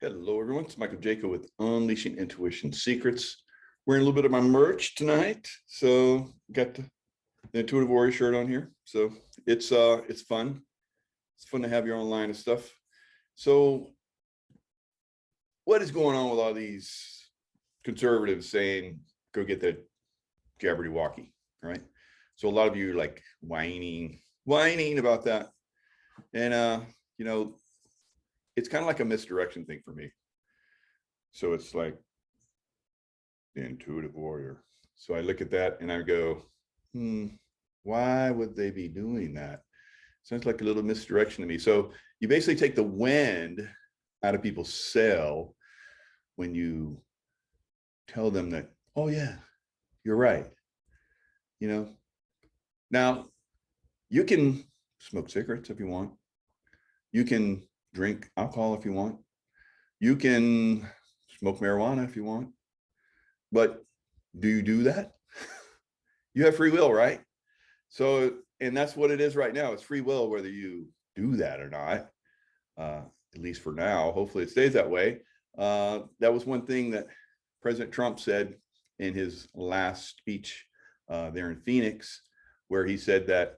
Hello, everyone. It's Michael Jaco with Unleashing Intuition Secrets. Wearing a little bit of my merch tonight, so got the Intuitive Warrior shirt on here. So it's fun. It's fun to have your own line of stuff. So, what is going on with all these conservatives saying go get that Jabberwocky, right? So a lot of you are like whining about that, and it's kind of like a misdirection thing for me. So it's like the Intuitive Warrior. So I look at that and I go, why would they be doing that? Sounds like a little misdirection to me. So you basically take the wind out of people's sail when you tell them that, oh yeah, you're right. Now you can smoke cigarettes if you want. You can drink alcohol if you want. You can smoke marijuana if you want. But do you do that? You have free will, right? So, and that's what it is right now. It's free will, whether you do that or not, at least for now. Hopefully it stays that way. That was one thing that President Trump said in his last speech there in Phoenix, where he said that,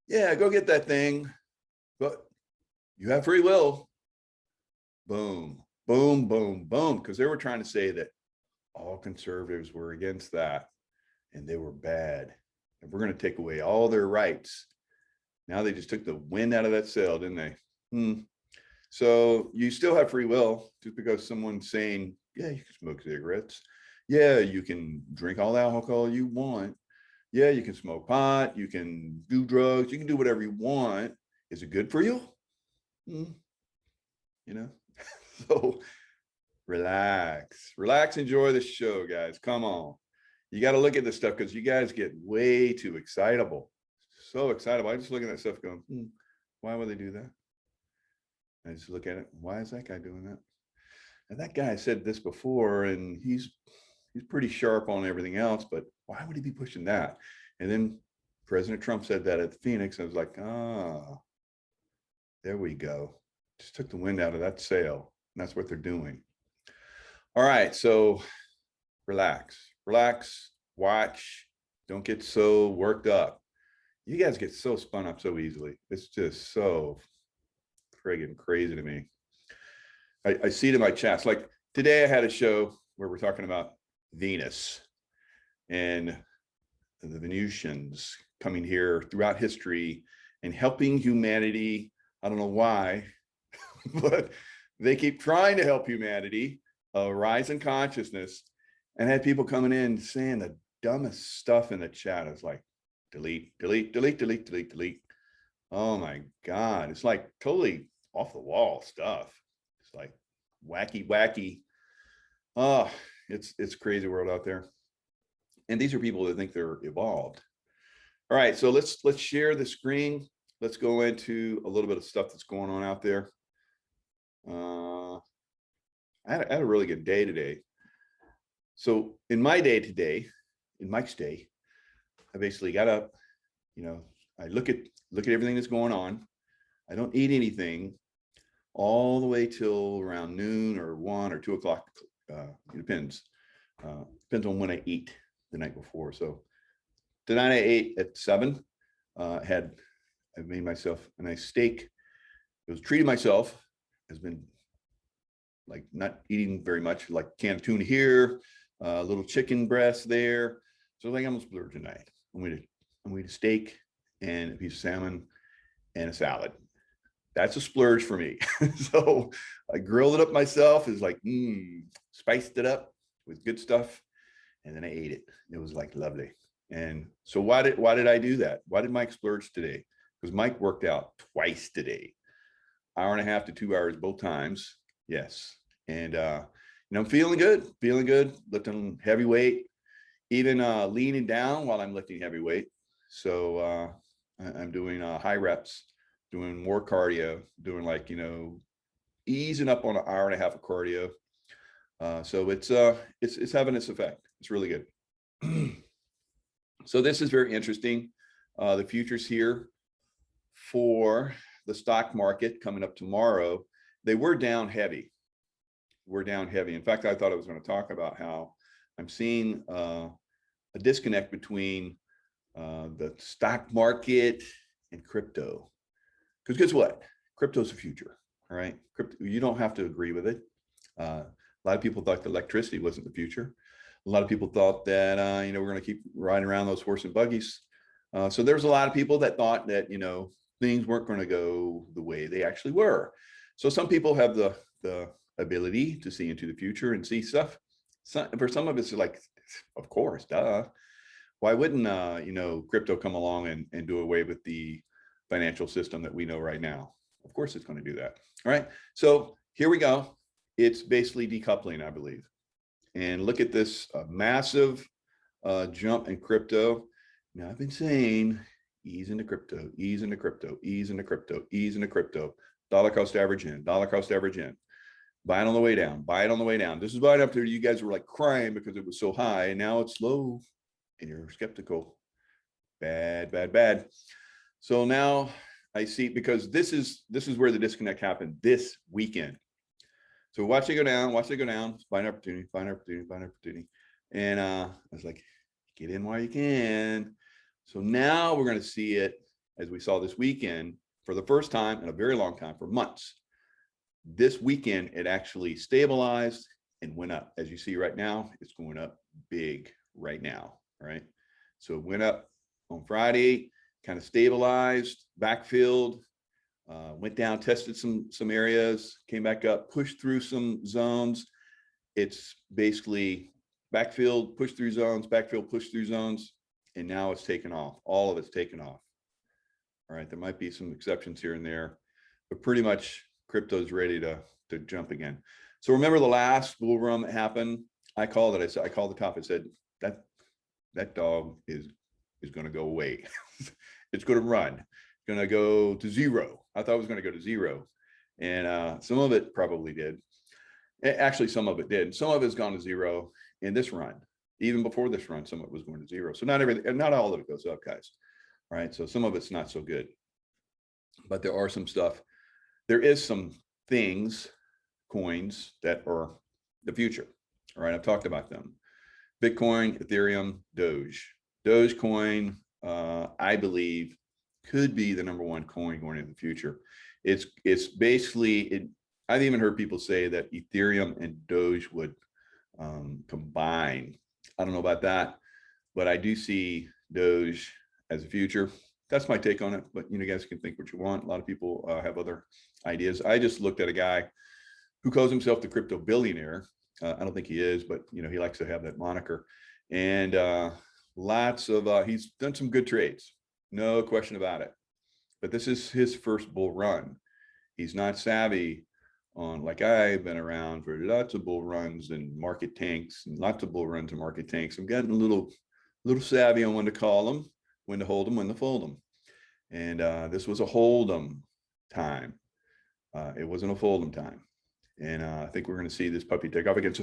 yeah, go get that thing, but you have free will. Boom, boom, boom, boom. Because they were trying to say that all conservatives were against that and they were bad. And we're going to take away all their rights. Now they just took the wind out of that sail, didn't they? So you still have free will, just because someone's saying, yeah, you can smoke cigarettes. Yeah, you can drink all the alcohol you want. Yeah, you can smoke pot. You can do drugs. You can do whatever you want. Is it good for you? So relax, enjoy the show, guys. Come on. You got to look at this stuff because you guys get way too excitable. So excitable. I just look at that stuff going, why would they do that? I just look at it. Why is that guy doing that? And that guy said this before, and he's pretty sharp on everything else, but why would he be pushing that? And then President Trump said that at Phoenix. I was like, there we go. Just took the wind out of that sail. And that's what they're doing. All right. So relax, watch. Don't get so worked up. You guys get so spun up so easily. It's just so friggin' crazy to me. I see it in my chats. Like today I had a show where we're talking about Venus and the Venusians coming here throughout history and helping humanity. I don't know why, but they keep trying to help humanity rise in consciousness, and had people coming in saying the dumbest stuff in the chat. It's like, delete. Oh my God. It's like totally off the wall stuff. It's like wacky. Oh, it's crazy world out there. And these are people that think they're evolved. All right, so let's share the screen. Let's go into a little bit of stuff that's going on out there. I had a really good day today. So in my day today, in Mike's day, I basically got up, I look at everything that's going on. I don't eat anything all the way till around noon or 1 or 2 o'clock. It depends. Depends on when I eat the night before. So tonight I ate at 7. I made myself a nice steak. It was treating myself. Has been like not eating very much, like canned tuna here, a little chicken breast there. So I think I'm gonna splurge tonight. I'm gonna eat a steak and a piece of salmon and a salad. That's a splurge for me. So I grilled it up myself. It's like, spiced it up with good stuff. And then I ate it. It was like lovely. And so why did I do that? Why did Mike splurge today? Because Mike worked out twice today, 1.5 hours to 2 hours, both times. Yes. And, I'm feeling good, lifting heavy weight, even leaning down while I'm lifting heavy weight. So I'm doing high reps, doing more cardio, doing like, easing up on 1.5 hours of cardio. So it's having its effect. It's really good. So this is very interesting. The futures here for the stock market coming up tomorrow, they were down heavy. we're down heavy. In fact, I thought I was going to talk about how I'm seeing a disconnect between the stock market and crypto. Because guess what? Crypto's the future. All right. Crypto, you don't have to agree with it. A lot of people thought the electricity wasn't the future. A lot of people thought that, we're going to keep riding around those horse and buggies. So there's a lot of people that thought that, things weren't going to go the way they actually were. So some people have the ability to see into the future and see stuff. For some of it's like, of course, duh. Why wouldn't, crypto come along and do away with the financial system that we know right now? Of course it's going to do that. All right. So here we go. It's basically decoupling, I believe. And look at this massive jump in crypto. Now I've been saying ease into crypto, ease into crypto, ease into crypto, ease into crypto, dollar cost average in, dollar cost average in. Buy it on the way down, buy it on the way down. This is right up there. You guys were like crying because it was so high, and now it's low and you're skeptical. Bad, bad, bad. So now I see, because this is where the disconnect happened this weekend. So watch it go down, find opportunity, find opportunity, find opportunity. And I was like, get in while you can. So now we're going to see it as we saw this weekend for the first time in a very long time, for months. This weekend, it actually stabilized and went up. As you see right now, it's going up big right now. All right. So it went up on Friday, kind of stabilized, backfilled, went down, tested some areas, came back up, pushed through some zones. It's basically backfilled, pushed through zones, backfilled, pushed through zones, and now it's taken off. All of it's taken off. All right, there might be some exceptions here and there, but pretty much crypto is ready to jump again. So remember the last bull run that happened? I called it. I called the top. I said that dog is going to go away. It's going to run. It's going to go to zero. I thought it was going to go to zero, and some of it probably did. Actually, some of it did. Some of it's gone to zero in this run. Even before this run, some of it was going to zero. So not everything, not all of it goes up, guys. All right. So some of it's not so good, but there are some stuff. There is some things, coins that are the future. All right. I've talked about them. Bitcoin, Ethereum, Doge. Dogecoin, I believe, could be the #1 coin going into the future. It's basically, I've even heard people say that Ethereum and Doge would combine. I don't know about that, but I do see Doge as a future. That's my take on it, but you guys can think what you want. A lot of people have other ideas. I just looked at a guy who calls himself the crypto billionaire. I don't think he is, but he likes to have that moniker. And lots of he's done some good trades, no question about it. But this is his first bull run. He's not savvy on, like, I've been around for lots of bull runs and market tanks, and lots of bull runs and market tanks. I'm getting a little savvy on when to call them, when to hold them, when to fold them. And this was a hold them time. It wasn't a fold them time. And I think we're going to see this puppy take off again.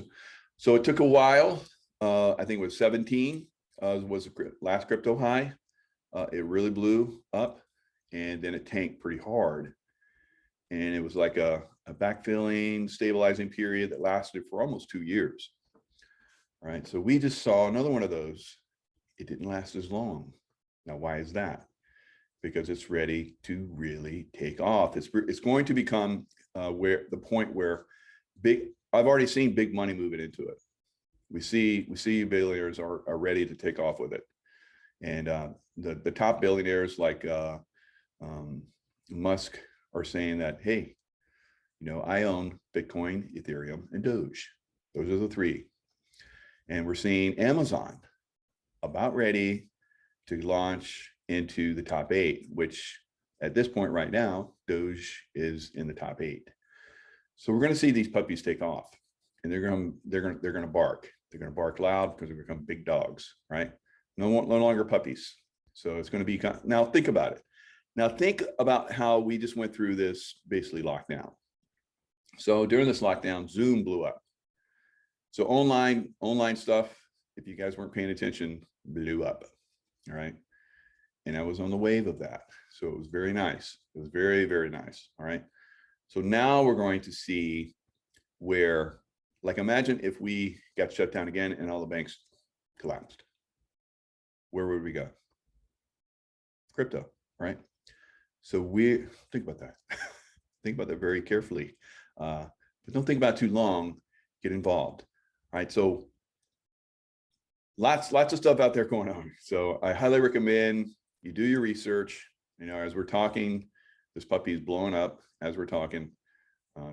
So it took a while. I think it was 17 was the last crypto high. It really blew up, and then it tanked pretty hard. And it was like a backfilling, stabilizing period that lasted for almost 2 years. All right. So we just saw another one of those. It didn't last as long. Now, why is that? Because it's ready to really take off. It's going to become where the point where I've already seen big money moving into it. We see billionaires are ready to take off with it. And the top billionaires like Musk are saying that, hey, I own Bitcoin, Ethereum, and Doge. Those are the three. And we're seeing Amazon about ready to launch into the top 8, which at this point right now, Doge is in the top 8. So we're going to see these puppies take off, and they're going to bark. They're going to bark loud because they become big dogs, right? No longer puppies. So it's going to be, now think about it. Now think about how we just went through this basically lockdown. So during this lockdown, Zoom blew up. So online stuff, if you guys weren't paying attention, blew up. All right. And I was on the wave of that. So it was very nice. It was very, very nice. All right. So now we're going to see where Like imagine if we got shut down again and all the banks collapsed. Where would we go? Crypto, right? So we think about that. Think about that very carefully. But don't think about it too long. Get involved. All right. So lots of stuff out there going on. So I highly recommend you do your research. You know, as we're talking, this puppy is blowing up as we're talking.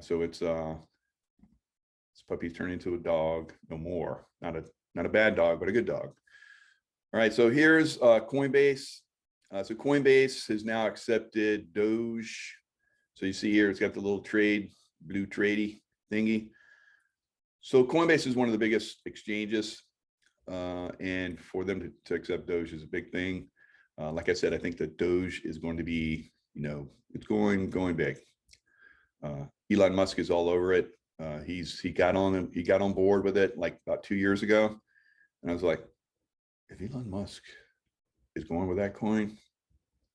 So it's this puppy's turned into a dog. No more. Not a bad dog, but a good dog. All right. So here's Coinbase. So Coinbase has now accepted Doge. So you see here, it's got the little blue tradey thingy. So Coinbase is one of the biggest exchanges, and for them to accept Doge is a big thing. Like I said, I think that Doge is going to be, you know, it's going big. Elon Musk is all over it. He got on board with it like about 2 years ago, and I was like, if Elon Musk is going with that coin,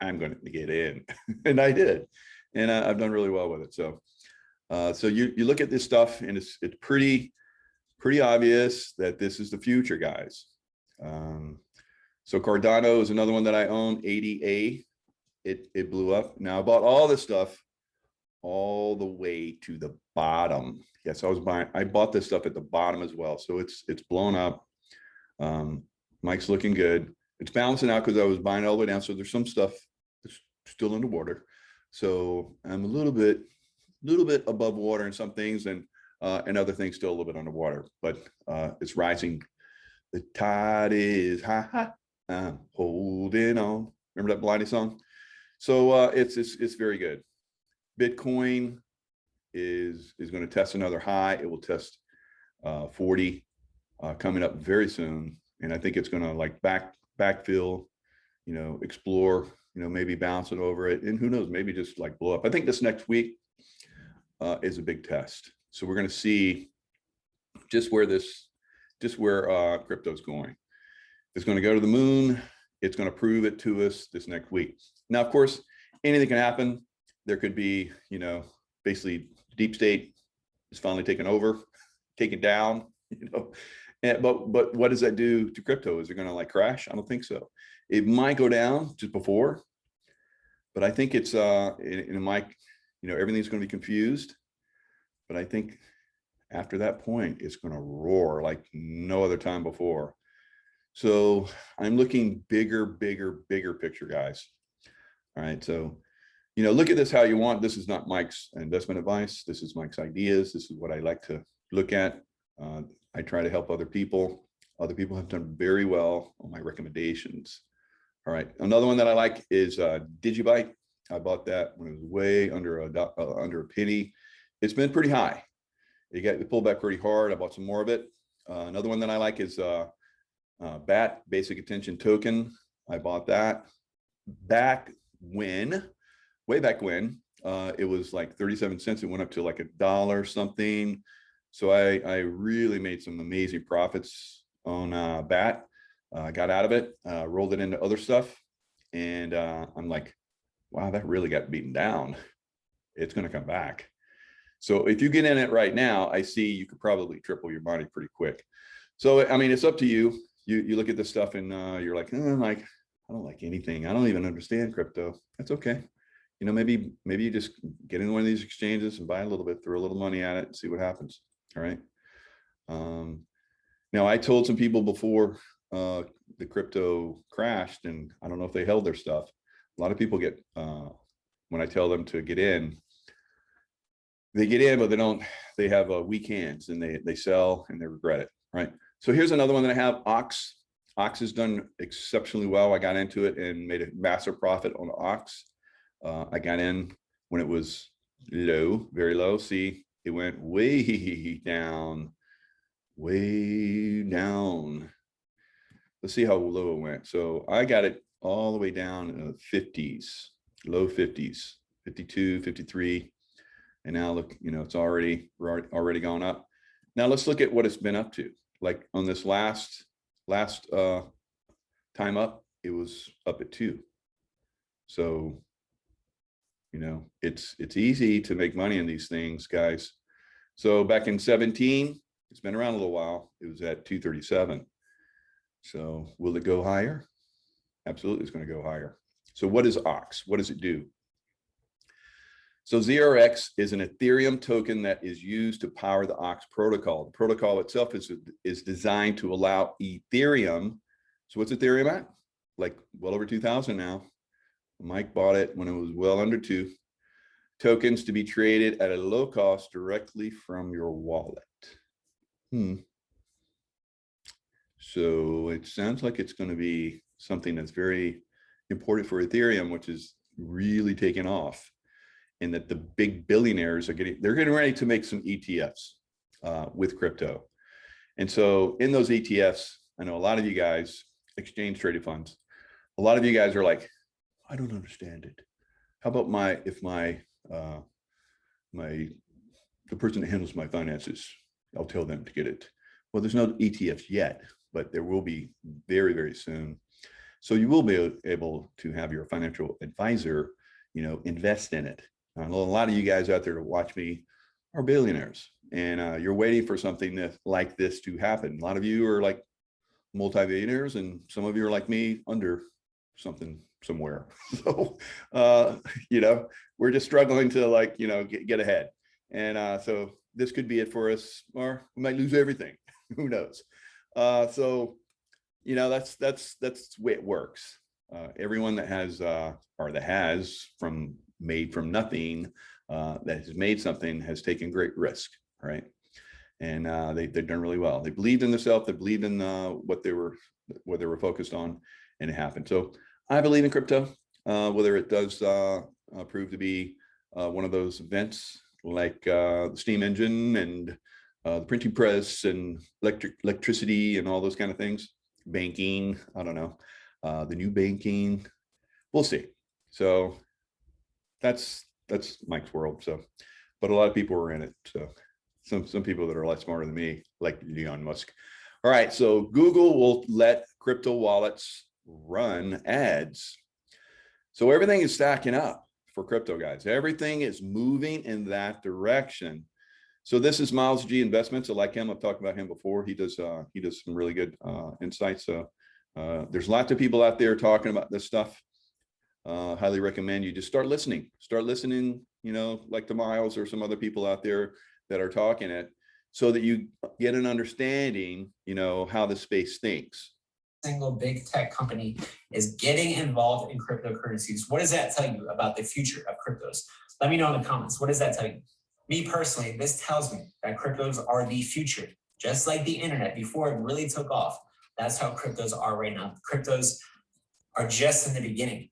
I'm going to get in. And I did, and I've done really well with it. So so you look at this stuff, and it's pretty obvious that this is the future, guys. So Cardano is another one that I own, ADA. It blew up. Now I bought all this stuff all the way to the bottom. Yes, I bought this stuff at the bottom as well. So it's blown up. Mike's looking good. It's balancing out because I was buying all the way down. So there's some stuff that's still underwater. So I'm a little bit above water in some things, and other things still a little bit underwater, but it's rising. The tide is high, I'm holding on. Remember that Blondie song? So it's very good. Bitcoin is going to test another high. It will test 40 coming up very soon, and I think it's going to like backfill, you know, explore, you know, maybe bounce it over it, and who knows, maybe just like blow up. I think this next week is a big test. So we're going to see just where crypto is going. It's going to go to the moon. It's going to prove it to us this next week. Now, of course, anything can happen. There could be, you know, basically deep state is finally taken over, taken down, you know. But what does that do to crypto? Is it going to like crash? I don't think so. It might go down just before, but I think it's it might, you know, everything's going to be confused. But I think after that point, it's going to roar like no other time before. So I'm looking bigger picture, guys. All right. So, you know, look at this how you want. This is not Mike's investment advice. This is Mike's ideas. This is what I like to look at. I try to help other people. Other people have done very well on my recommendations. All right. Another one that I like is Digibyte. I bought that when it was way under a penny. It's been pretty high. It pulled back pretty hard. I bought some more of it. Another one that I like is BAT, Basic Attention Token. I bought that way back when, it was like 37 cents. It went up to like $1 something. So I really made some amazing profits on BAT. Got out of it, rolled it into other stuff. And I'm like, wow, that really got beaten down. It's going to come back. So if you get in it right now, I see you could probably triple your money pretty quick. So, I mean, it's up to you. You look at this stuff and you're like, I don't like anything. I don't even understand crypto. That's okay. You know, maybe you just get in one of these exchanges and buy a little bit, throw a little money at it and see what happens. All right. Now I told some people before the crypto crashed, and I don't know if they held their stuff. A lot of people get, when I tell them to get in, they get in, but they have weak hands, and they sell and they regret it. Right. So here's another one that I have, Ox. Ox has done exceptionally well. I got into it and made a massive profit on Ox. I got in when it was low, very low. See, it went way down, way down. Let's see how low it went. So I got it all the way down in the 50s, low 50s, 52, 53. And now look, you know, it's already gone up. Now let's look at what it's been up to. Like on this last time up, it was up at 2. So, you know, it's easy to make money in these things, guys. So back in 17, It's been around a little while. It was at 237. So will it go higher? Absolutely, it's going to go higher. So what is OX? What does it do? So ZRX is an Ethereum token that is used to power the OX protocol. The protocol itself is designed to allow Ethereum. So what's Ethereum at? Like well over 2,000 now. Mike bought it when it was well under 2. Tokens to be traded at a low cost directly from your wallet. So it sounds like it's going to be something that's very important for Ethereum, which is really taking off. And that the big billionaires are they're getting ready to make some ETFs with crypto. And so in those ETFs, I know a lot of you guys, exchange traded funds, a lot of you guys are like, I don't understand it. How about the person that handles my finances, I'll tell them to get it. Well, there's no ETFs yet, but there will be very, very soon. So you will be able to have your financial advisor, invest in it. I know a lot of you guys out there to watch me are billionaires, and you're waiting for something like this to happen. A lot of you are like multi-billionaires, and some of you are like me, under something somewhere. So, we're just struggling to get ahead. And so this could be it for us, or we might lose everything. Who knows? So, that's the way it works. Everyone that has made from nothing, that has made something, has taken great risk, right? And they've done really well. They believed in themselves. They believed in what they were focused on, and it happened. So I believe in crypto, whether it does prove to be one of those events like the steam engine and the printing press and electricity and all those kind of things. Banking, I don't know, the new banking, we'll see. So that's Mike's world. So, but a lot of people are in it. So some people that are a lot smarter than me, like Elon Musk. All right, so Google will let crypto wallets run ads. So everything is stacking up for crypto guys. Everything is moving in that direction. So this is Miles G Investments. I like him. I've talked about him before. He does some really good insights. So there's lots of people out there talking about this stuff. Highly recommend you just start listening. Start listening, like to Miles or some other people out there that are talking it, so that you get an understanding, how the space thinks. Single big tech company is getting involved in cryptocurrencies. What does that tell you about the future of cryptos? Let me know in the comments. What does that tell you? Me personally, this tells me that cryptos are the future, just like the internet before it really took off. That's how cryptos are right now. Cryptos are just in the beginning.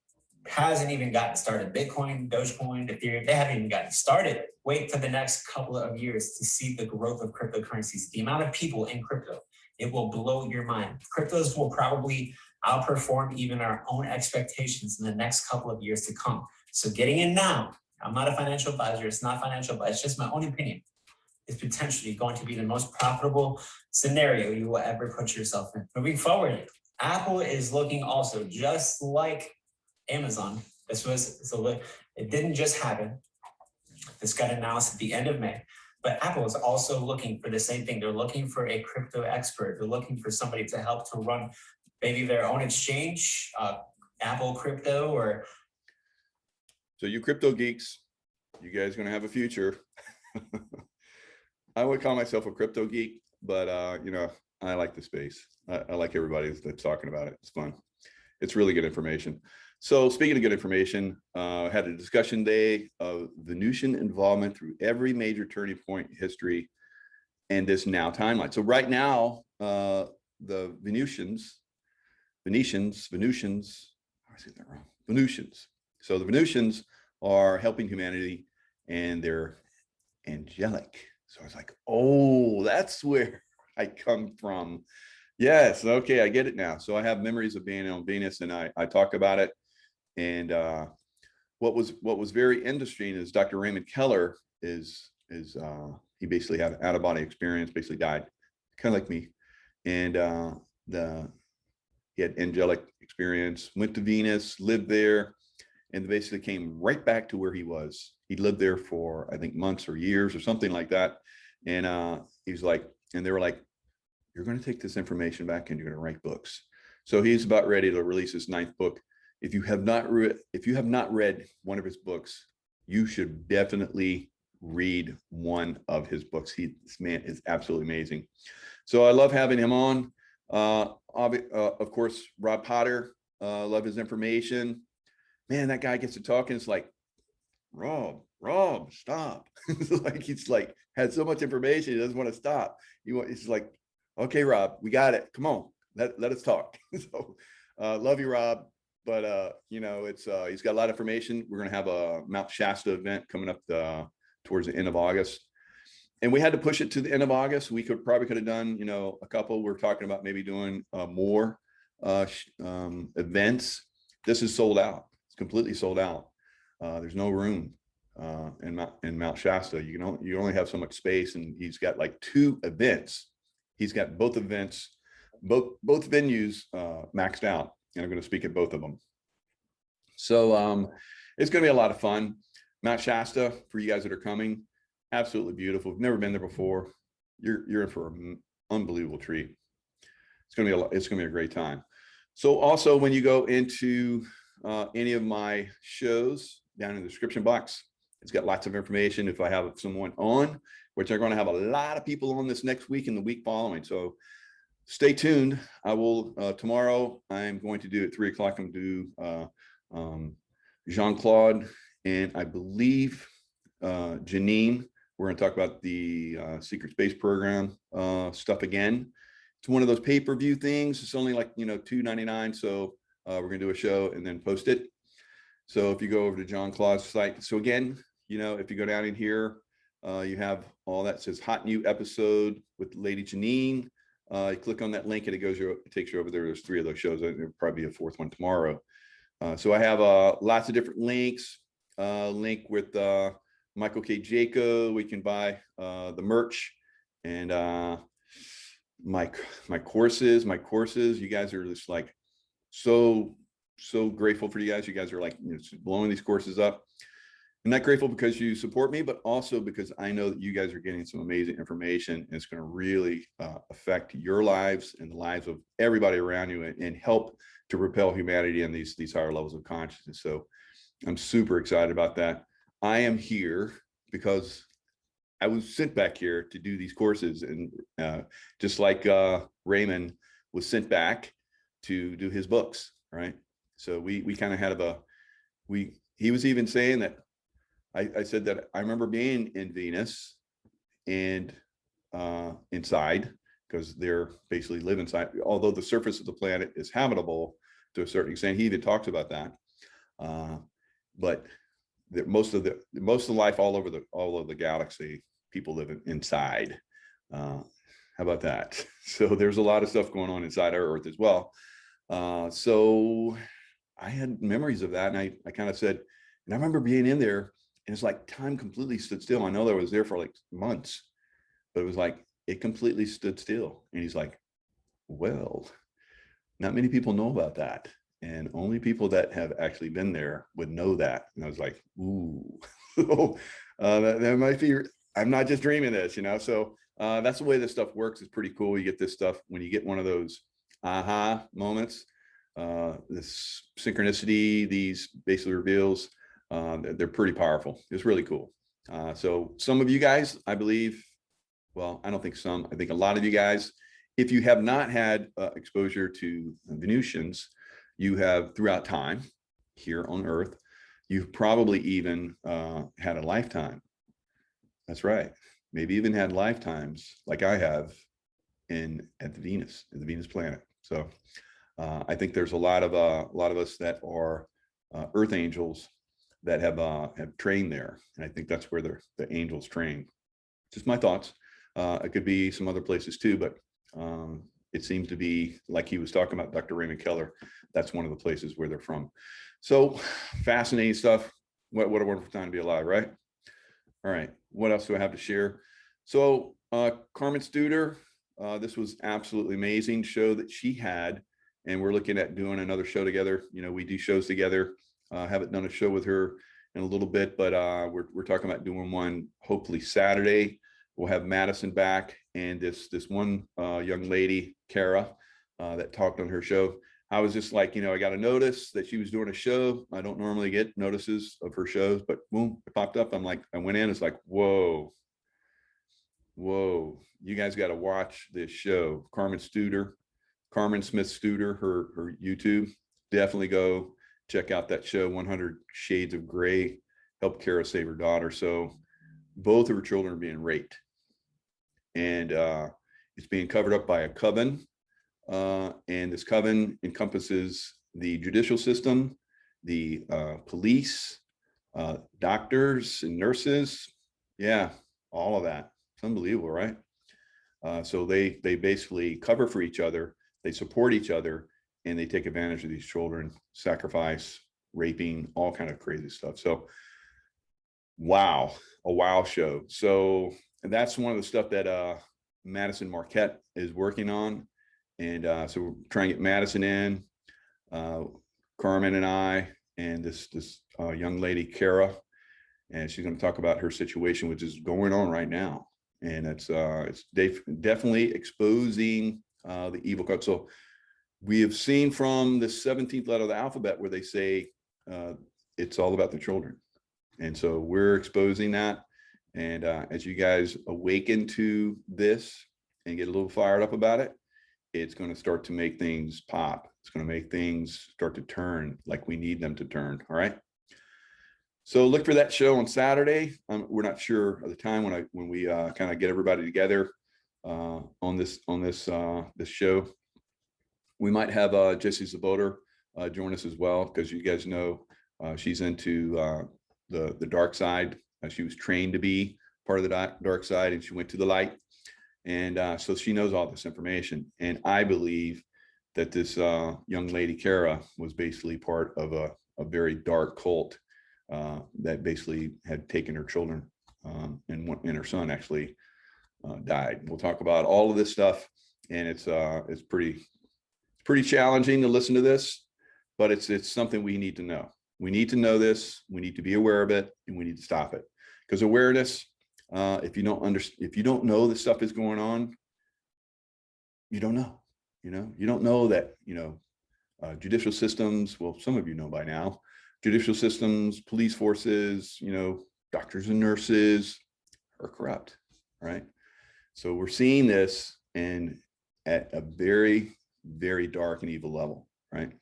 Hasn't even gotten started. Bitcoin, Dogecoin, Ethereum, they haven't even gotten started. Wait for the next couple of years to see the growth of cryptocurrencies, the amount of people in crypto. It will blow your mind. Cryptos will probably outperform even our own expectations in the next couple of years to come. So getting in now, I'm not a financial advisor. It's not financial, but it's just my own opinion. It's potentially going to be the most profitable scenario you will ever put yourself in. Moving forward, Apple is looking also just like Amazon. It didn't just happen. This got announced at the end of May. But Apple is also looking for the same thing. They're looking for a crypto expert. They're looking for somebody to help to run maybe their own exchange, Apple Crypto, or. So you crypto geeks, you guys going to have a future. I would call myself a crypto geek, but I like the space. I like everybody that's talking about it. It's fun. It's really good information. So speaking of good information, had a discussion day of Venusian involvement through every major turning point in history and this now timeline. So right now, the Venusians, I said that wrong, Venusians. So the Venusians are helping humanity, and they're angelic. So I was like, oh, that's where I come from. Yes, okay, I get it now. So I have memories of being on Venus, and I talk about it. And what was very interesting is Dr. Raymond Keller is he basically had an out-of-body experience, basically died, kind of like me, and he had angelic experience, went to Venus, lived there, and basically came right back to where he was. He lived there for, I think, months or years or something like that. And he's like, and they were like, you're going to take this information back and you're going to write books. So he's about ready to release his 9th book. If you have not read one of his books, you should definitely read one of his books. This man is absolutely amazing. So I love having him on. Of course, Rob Potter, love his information. Man, that guy gets to talking. It's like, Rob, stop. He's like, had so much information, he doesn't want to stop. He's like, okay, Rob, we got it. Come on, let us talk. So love you, Rob. But it's he's got a lot of information. We're gonna have a Mount Shasta event coming up towards the end of August. And we had to push it to the end of August. We probably could have done, a couple. We're talking about maybe doing more events. This is sold out. It's completely sold out. There's no room in Mount Shasta. You only have so much space, and he's got like 2 events. He's got both events, both venues maxed out, and I'm going to speak at both of them. So it's going to be a lot of fun. Mount Shasta, for you guys that are coming, absolutely beautiful. If you've never been there before, you're in for an unbelievable treat. It's going to be a great time. So also, when you go into any of my shows, down in the description box, it's got lots of information. If I have someone on, which I'm going to have a lot of people on this next week and the week following. So stay tuned. I will tomorrow. I'm going to do at 3 o'clock. I'm going to do Jean-Claude and I believe Janine. We're going to talk about the secret space program stuff again. It's one of those pay-per-view things. It's only like $2.99. So we're going to do a show and then post it. So if you go over to Jean-Claude's site, so again, if you go down in here, you have all that says hot new episode with Lady Janine. You click on that link and it takes you over there. There's 3 of those shows. There'll probably be a 4th one tomorrow. So I have lots of different links. Link with Michael K. Jaco. We can buy the merch and my courses. You guys are just like so grateful for you guys. You guys are like blowing these courses up. I'm not grateful because you support me, but also because I know that you guys are getting some amazing information, and it's going to really affect your lives and the lives of everybody around you, and help to propel humanity in these higher levels of consciousness. So I'm super excited about that. I am here because I was sent back here to do these courses, and just like Raymond was sent back to do his books, right? So we kind of had he was even saying that I said that I remember being in Venus and inside, because they're basically live inside, although the surface of the planet is habitable to a certain extent. He even talks about that. But most of the life all over the galaxy, people live inside. How about that? So there's a lot of stuff going on inside our Earth as well. So I had memories of that, and I kind of said, and I remember being in there, and it's like time completely stood still. I know that I was there for like months, but it was like it completely stood still. And he's like, well, not many people know about that, and only people that have actually been there would know that. And I was like, ooh, that might be, I'm not just dreaming this, so that's the way this stuff works. It's pretty cool. You get this stuff when you get one of those aha moments, this synchronicity, these basically reveals, they're pretty powerful. It's really cool. So some of you guys, I believe, well, I don't think some, I think a lot of you guys, if you have not had exposure to Venusians, you have throughout time here on Earth, you've probably even had a lifetime. That's right. Maybe even had lifetimes like I have at the Venus planet. So I think there's a lot of us that are Earth angels that have trained there, and I think that's where the angels train. Just my thoughts. It could be some other places too, but it seems to be like he was talking about, Dr. Raymond Keller. That's one of the places where they're from. So fascinating stuff. What a wonderful time to be alive, right? All right. What else do I have to share? So Carmen Studer, this was absolutely amazing show that she had, and we're looking at doing another show together. We do shows together. Haven't done a show with her in a little bit, but we're talking about doing one hopefully Saturday. We'll have Madison back, and this one young lady, Kara, that talked on her show. I was just like, I got a notice that she was doing a show. I don't normally get notices of her shows, but boom, it popped up. I'm like, I went in, it's like, whoa, you guys got to watch this show. Carmen Smith Studer, her YouTube. Definitely go check out that show, 100 Shades of Grey. Help Kara save her daughter. So both of her children are being raped, and it's being covered up by a coven. And this coven encompasses the judicial system, the police, doctors and nurses. Yeah, all of that. It's unbelievable, right? So they basically cover for each other, they support each other, and they take advantage of these children, sacrifice, raping, all kind of crazy stuff. So wow, a wow show. So that's one of the stuff that Madison Marquette is working on. And so we're trying to get Madison in, Carmen and I, and this young lady, Kara, and she's going to talk about her situation, which is going on right now. And it's definitely exposing the evil code. So we have seen from the 17th letter of the alphabet where they say it's all about the children. And so we're exposing that. And as you guys awaken to this and get a little fired up about it, it's going to start to make things pop. It's going to make things start to turn like we need them to turn. All right. So look for that show on Saturday. We're not sure at the time when we kind of get everybody together on this show. We might have Jessie Zaboter join us as well, because you guys know she's into the dark side. She was trained to be part of the dark side, and she went to the light. And so she knows all this information. And I believe that this young lady, Kara, was basically part of a very dark cult that basically had taken her children, and her son actually died. We'll talk about all of this stuff. And it's pretty challenging to listen to this, but it's something we need to know. We need to know this. We need to be aware of it, and we need to stop it. Because awareness, if you don't know this stuff is going on, you don't know. You don't know that judicial systems. Well, some of you know by now. Judicial systems, police forces, doctors and nurses are corrupt, right? So we're seeing this and at a very, very dark and evil level, right?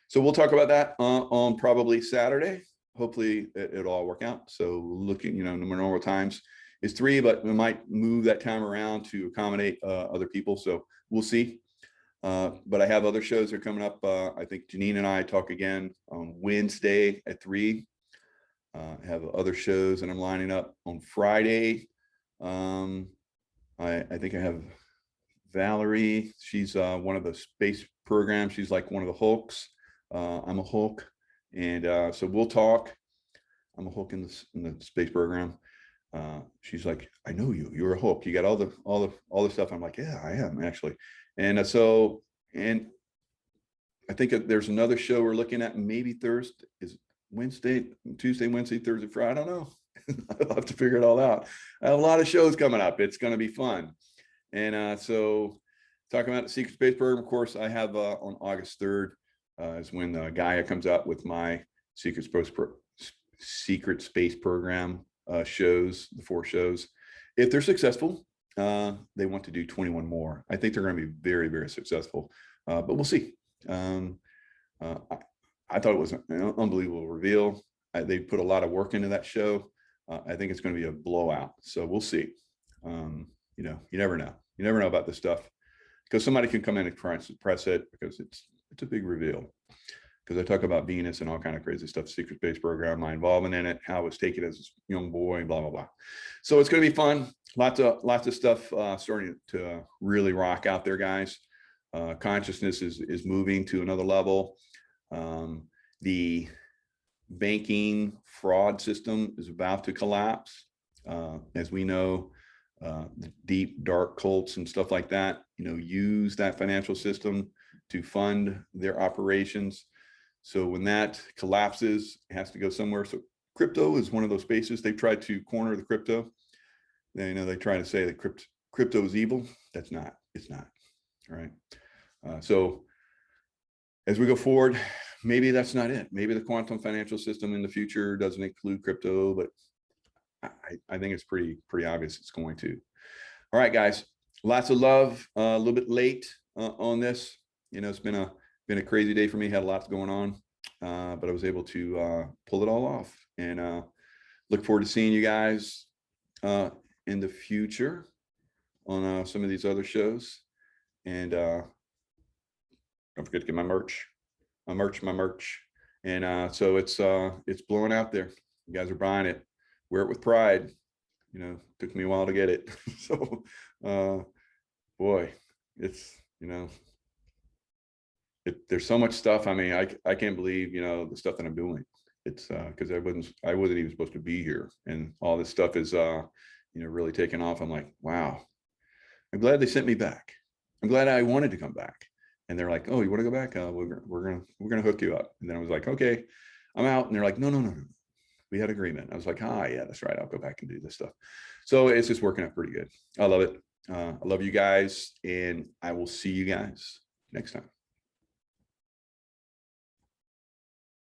So we'll talk about that on probably Saturday. Hopefully it'll all work out. So looking, normal times is 3, but we might move that time around to accommodate other people. So we'll see. But I have other shows that are coming up. I think Janine and I talk again on Wednesday at 3. I have other shows that I'm lining up on Friday. I think I have Valerie. She's one of the space programs. She's like one of the Hulks. I'm a Hulk, and so we'll talk. I'm a Hulk in the space program. She's like, I know you. You're a Hulk. You got all the stuff. I'm like, yeah, I am actually. And and I think there's another show we're looking at. Maybe Thursday is Tuesday, Wednesday, Thursday, Friday. I don't know. I'll have to figure it all out. I have a lot of shows coming up. It's going to be fun. And so talking about the Secret Space program, of course, I have on August 3rd is when Gaia comes out with my Secret Space program shows, the 4 shows. If they're successful, they want to do 21 more. I think they're going to be very, very successful, but we'll see. I thought it was an unbelievable reveal. They put a lot of work into that show. I think it's going to be a blowout. So we'll see. You never know. You never know about this stuff, because somebody can come in and suppress it because it's a big reveal. Because I talk about Venus and all kind of crazy stuff, Secret Space program, my involvement in it, how I was taken as a young boy, blah, blah, blah. So it's going to be fun. Lots of stuff starting to really rock out there, guys. Consciousness is moving to another level. The banking fraud system is about to collapse. As we know, the deep, dark cults and stuff like that, use that financial system to fund their operations. So when that collapses, it has to go somewhere. So crypto is one of those spaces. They've tried to corner the crypto. They try to say that crypto is evil. That's not, it's not. All right. So as we go forward, maybe that's not it. Maybe the quantum financial system in the future doesn't include crypto, but I think it's pretty obvious it's going to. All right, guys, lots of love. A little bit late on this. You know, it's been a crazy day for me. Had a lot going on, but I was able to pull it all off. And look forward to seeing you guys in the future on some of these other shows. And don't forget to get my merch. And so it's blowing out there. You guys are buying it. Wear it with pride. You know, took me a while to get it. So boy, it's, you know, there's so much stuff. I mean, I can't believe, you know, the stuff that I'm doing. It's because I wasn't even supposed to be here, and all this stuff is you know, really taking off. I'm like, wow, I'm glad they sent me back. I'm glad I wanted to come back. And they're like, oh, you want to go back? We're gonna hook you up. And then I was like, okay, I'm out. And they're like, no. We had agreement. I was like, yeah, that's right. I'll go back and do this stuff. So it's just working out pretty good. I love it. I love you guys, and I will see you guys next time.